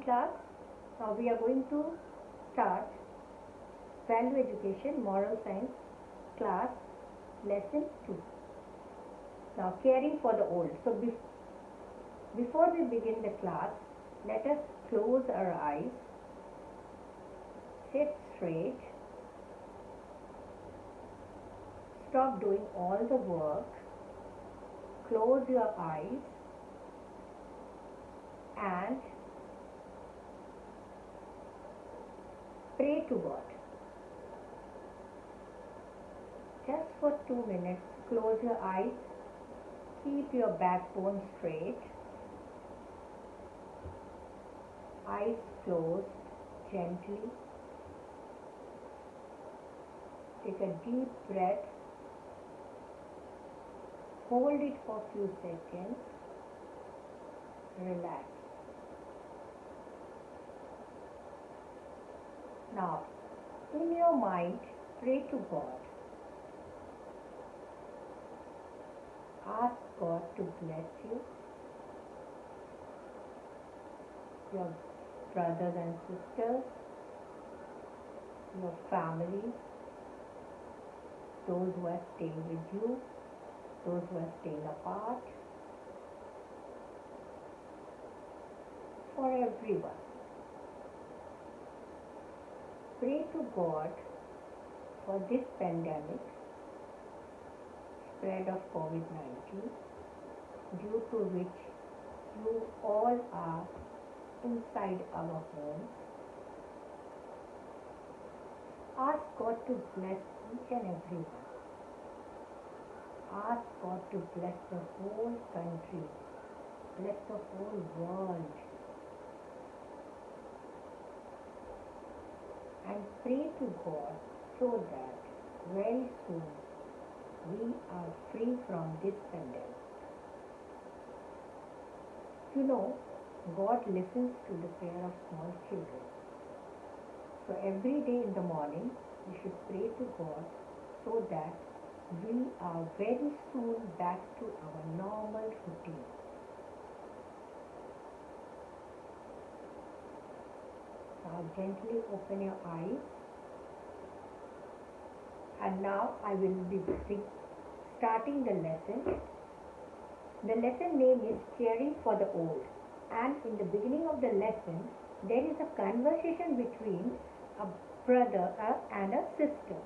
class. Now we are going to start Value Education Moral Science class lesson 2. Now caring for the old. So before we begin the class, let us close our eyes, sit straight, stop doing all the work, close your eyes and pray to God. Just for 2 minutes, close your eyes, keep your backbone straight, eyes closed gently. Take a deep breath, hold it for a few seconds, relax. Now, in your mind, pray to God. Ask God to bless you, your brothers and sisters, your family, those who are staying with you, those who are staying apart, for everyone. Pray to God for this pandemic, spread of COVID-19, due to which you all are inside our homes. Ask God to bless each and every one. Ask God to bless the whole country, bless the whole world. And pray to God so that very soon we are free from this pandemic. You know, God listens to the prayer of small children. So every day in the morning, we should pray to God so that we are very soon back to our normal routine. Now gently open your eyes. And now I will be starting the lesson. The lesson name is Caring for the Old. And in the beginning of the lesson, there is a conversation between a brother and a sister.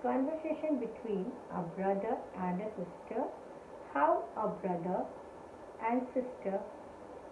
Conversation between a brother and a sister. How a brother and sister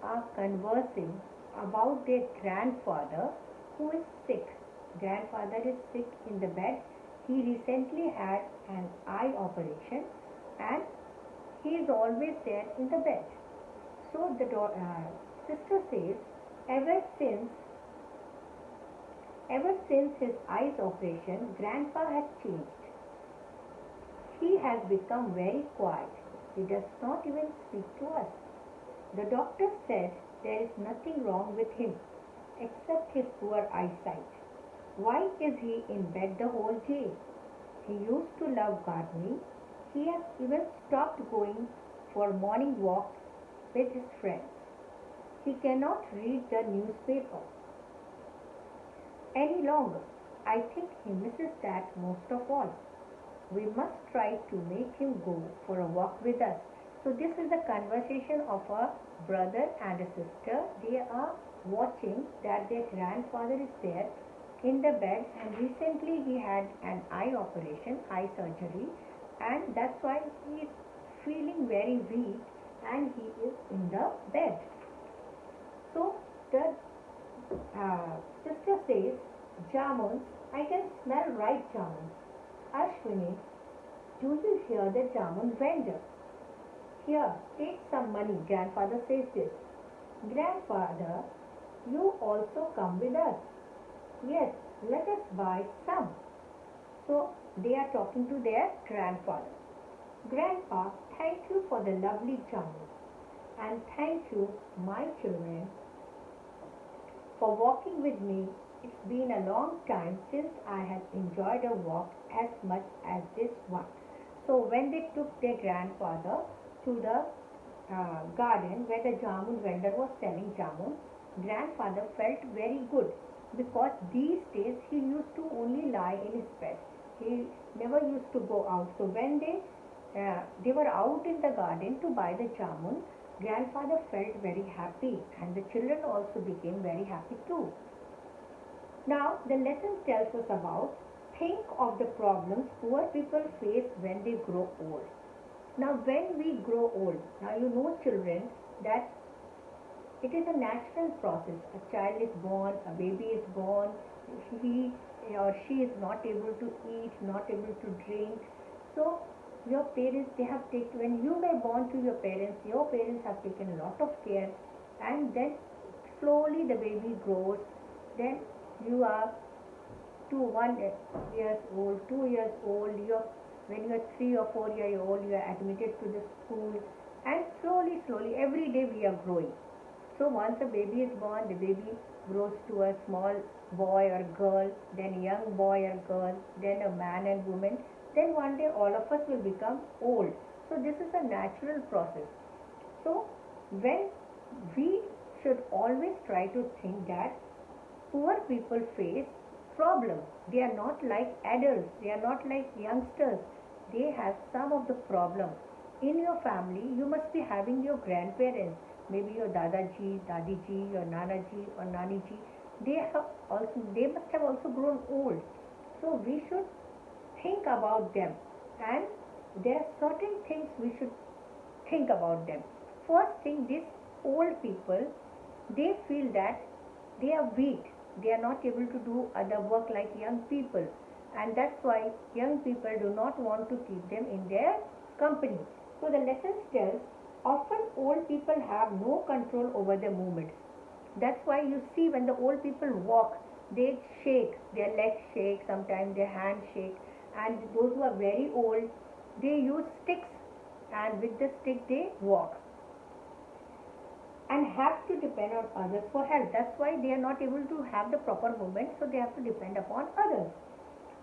are conversing about their grandfather who is sick. Grandfather is sick in the bed. He recently had an eye operation and he is always there in the bed. So the sister says, ever since his eyes operation, Grandpa has changed. He has become very quiet. He does not even speak to us. The doctor said there is nothing wrong with him except his poor eyesight. Why is he in bed the whole day? He used to love gardening. He has even stopped going for morning walks with his friends. He cannot read the newspaper any longer. I think he misses that most of all. We must try to make him go for a walk with us. So this is the conversation of a brother and a sister. They are watching that their grandfather is there in the bed and recently he had an eye operation, eye surgery, and that's why he is feeling very weak and he is in the bed. So the sister says, Jamun, I can smell ripe jamun. Ashwini, do you hear the jamun vendor? Here, take some money, grandfather says this. Grandfather, you also come with us. Yes, let us buy some. So they are talking to their grandfather. Grandpa, thank you for the lovely jamun. And thank you, my children, for walking with me. It's been a long time since I have enjoyed a walk as much as this one. So when they took their grandfather to the garden where the jamun vendor was selling jamun, grandfather felt very good because these days he used to only lie in his bed. He never used to go out. So when they were out in the garden to buy the jamun, grandfather felt very happy and the children also became very happy too. Now the lesson tells us about think of the problems poor people face when they grow old. Now when we grow old, now you know children that it is a natural process. A child is born, a baby is born, he or she is not able to eat, not able to drink. So your parents, they have taken, when you were born to your parents have taken a lot of care, and then slowly the baby grows. Then you are to 1 years old, 2 years old, when you are 3 or 4 years old, you are admitted to the school, and slowly, every day we are growing. So once a baby is born, the baby grows to a small boy or girl, then a young boy or girl, then a man and woman. Then one day all of us will become old. So this is a natural process. So when we should always try to think that poor people face problems. They are not like adults. They are not like youngsters. They have some of the problems. In your family, you must be having your grandparents, maybe your Dadaji, Dadiji, your Nanaji or Naniji. They must have also grown old. So we should think about them, and there are certain things we should think about them. First thing, these old people, they feel that they are weak. They are not able to do other work like young people, and that's why young people do not want to keep them in their company. So the lesson tells often old people have no control over their movements. That's why you see when the old people walk, they shake, their legs shake, sometimes their hands shake, and those who are very old, they use sticks, and with the stick they walk and have to depend on others for help. That's why they are not able to have the proper movement, so they have to depend upon others.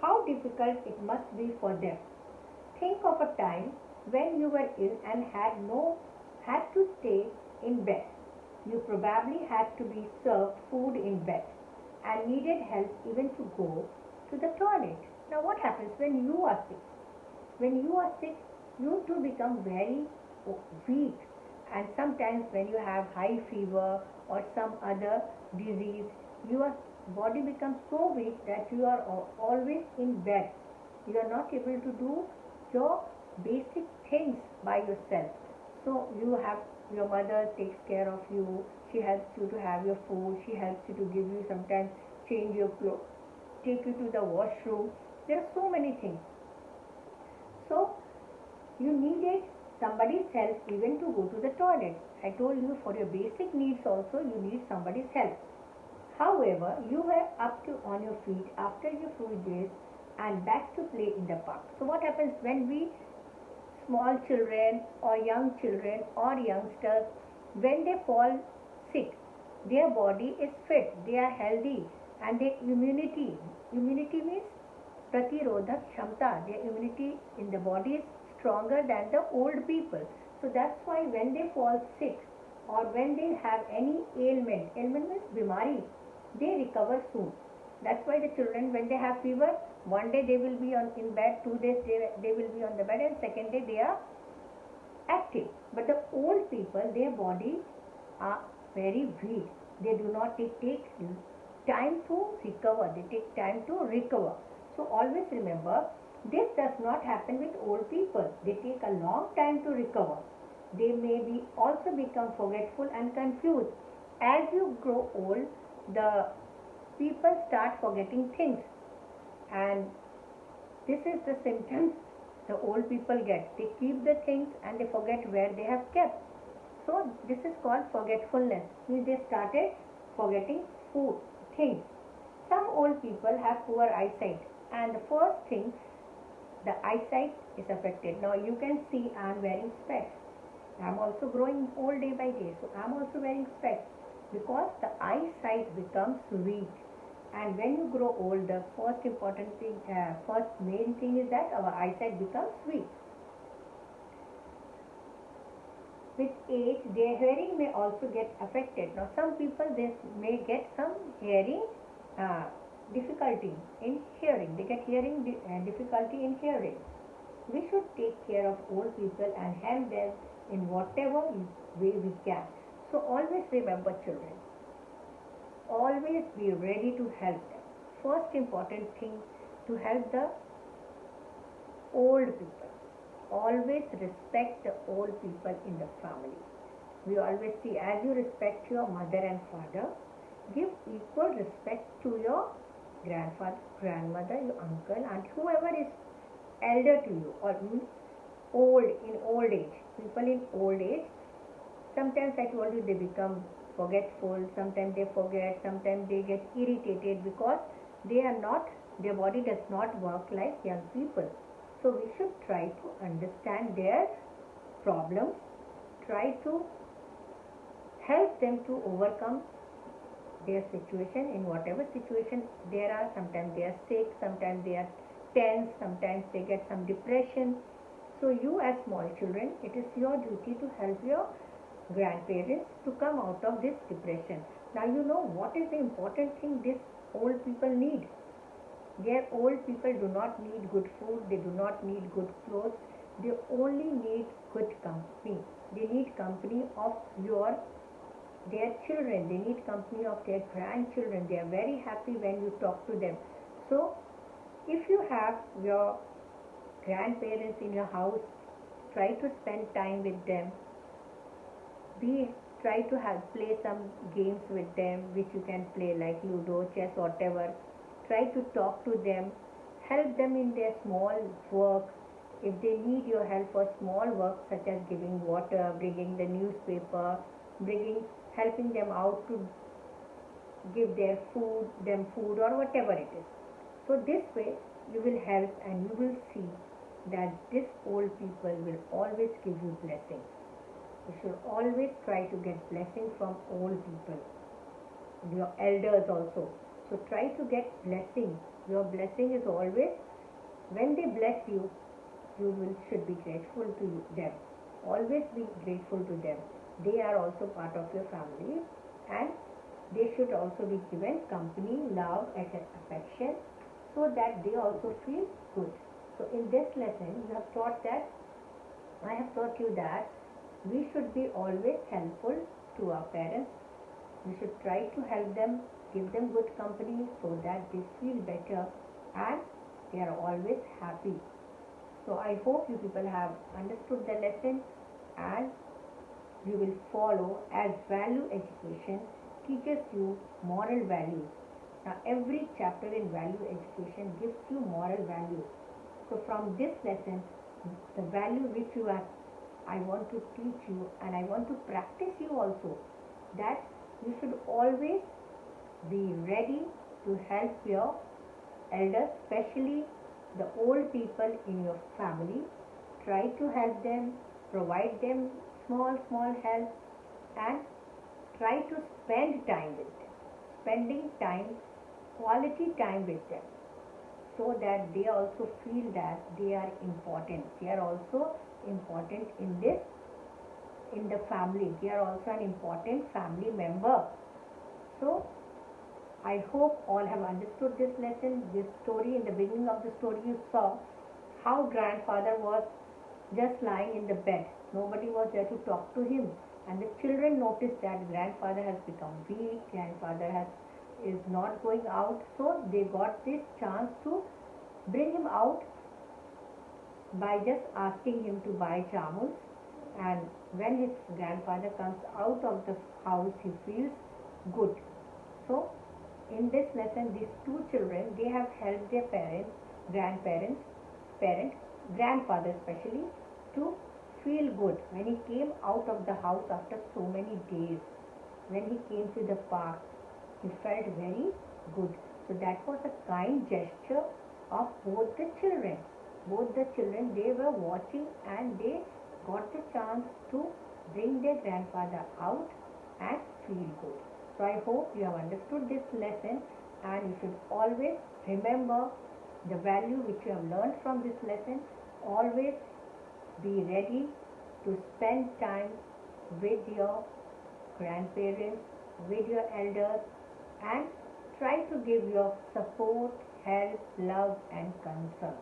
How difficult it must be for them. Think of a time when you were ill and had to stay in bed. You probably had to be served food in bed and needed help even to go to the toilet. Now what happens when you are sick? When you are sick, you too become very weak, and sometimes when you have high fever or some other disease, your body becomes so weak that you are always in bed. You are not able to do your basic things by yourself. So you have, your mother takes care of you, she helps you to have your food, she helps you to give you, sometimes change your clothes, take you to the washroom. There are so many things. So you needed somebody's help even to go to the toilet. I told you, for your basic needs also you need somebody's help. However, you were up to on your feet after your few days and back to play in the park. So what happens when we small children or young children or youngsters, when they fall sick, their body is fit, they are healthy, and their immunity means pratirodhak kshamta, their immunity in the body is stronger than the old people. So that's why when they fall sick or when they have any ailment means bimari, they recover soon. That's why the children, when they have fever, one day they will be in bed, 2 days they will be on the bed, and second day they are active. But the old people, their body are very weak. They do not take time to recover. They take time to recover. So always remember, this does not happen with old people. They take a long time to recover. They may be also become forgetful and confused. As you grow old, the people start forgetting things, and this is the symptoms the old people get. They keep the things and they forget where they have kept. So this is called forgetfulness. Means they started forgetting food, things. Some old people have poor eyesight, and the first thing, the eyesight is affected. Now you can see I am wearing specs. I am also growing old day by day, so I am also wearing specs because the eyesight becomes weak. And when you grow old, the first important thing, first main thing is that our eyesight becomes weak. with age their hearing may also get affected. Now some people they may get some hearing uh, difficulty in hearing. They get difficulty in hearing. We should take care of old people and help them in whatever way we can. So always remember, children, always be ready to help them. First important thing, to help the old people. Always respect the old people in the family. We always see, as you respect your mother and father, give equal respect to your grandfather, grandmother, your uncle, and whoever is elder to you or old in old age. People in old age, sometimes I told you they become forgetful, sometimes they forget, sometimes they get irritated because they are not, their body does not work like young people. So we should try to understand their problems, try to help them to overcome their situation in whatever situation they are. Sometimes they are sick, sometimes they are tense, sometimes they get some depression. So you as small children, it is your duty to help your grandparents to come out of this depression. Now you know what is the important thing these old people need. Their old people do not need good food, they do not need good clothes, they only need good company. They need company of their children, they need company of their grandchildren. They are very happy when you talk to them. So if you have your grandparents in your house, try to spend time with them. Try to play some games with them which you can play like Ludo, chess, whatever. Try to talk to them, help them in their small work. If they need your help for small work such as giving water, bringing the newspaper, helping them out to give them food or whatever it is. So this way you will help and you will see that these old people will always give you blessings. You should always try to get blessings from old people, your elders also. So try to get blessing. Your blessing is always, when they bless you, should be grateful to them. Always be grateful to them. They are also part of your family and they should also be given company, love, and affection so that they also feel good. So in this lesson, I have taught you that we should be always helpful to our parents. We should try to help them, give them good company so that they feel better and they are always happy. So I hope you people have understood the lesson and you will follow, as value education teaches you moral values. Now every chapter in value education gives you moral values. So from this lesson, the value which I want to teach you and I want to practice you also, that you should always be ready to help your elders, especially the old people in your family. Try to help them, provide them small help and try to spend time with them. Spending time, quality time with them, so that they also feel that they are important. They are also important in the family. They are also an important family member. So I hope all have understood this lesson. This story, in the beginning of the story you saw how grandfather was just lying in the bed. Nobody was there to talk to him. And the children noticed that grandfather has become weak, grandfather is not going out. So they got this chance to bring him out by just asking him to buy jamuns. And when his grandfather comes out of the house, he feels good. So in this lesson, these two children, they have helped their grandfather especially, to feel good. When he came out of the house after so many days, when he came to the park, he felt very good. So that was a kind gesture of both the children. Both the children, they were watching and they got the chance to bring their grandfather out and feel good. So I hope you have understood this lesson and you should always remember the value which you have learned from this lesson. Always be ready to spend time with your grandparents, with your elders, and try to give your support, help, love, and concern.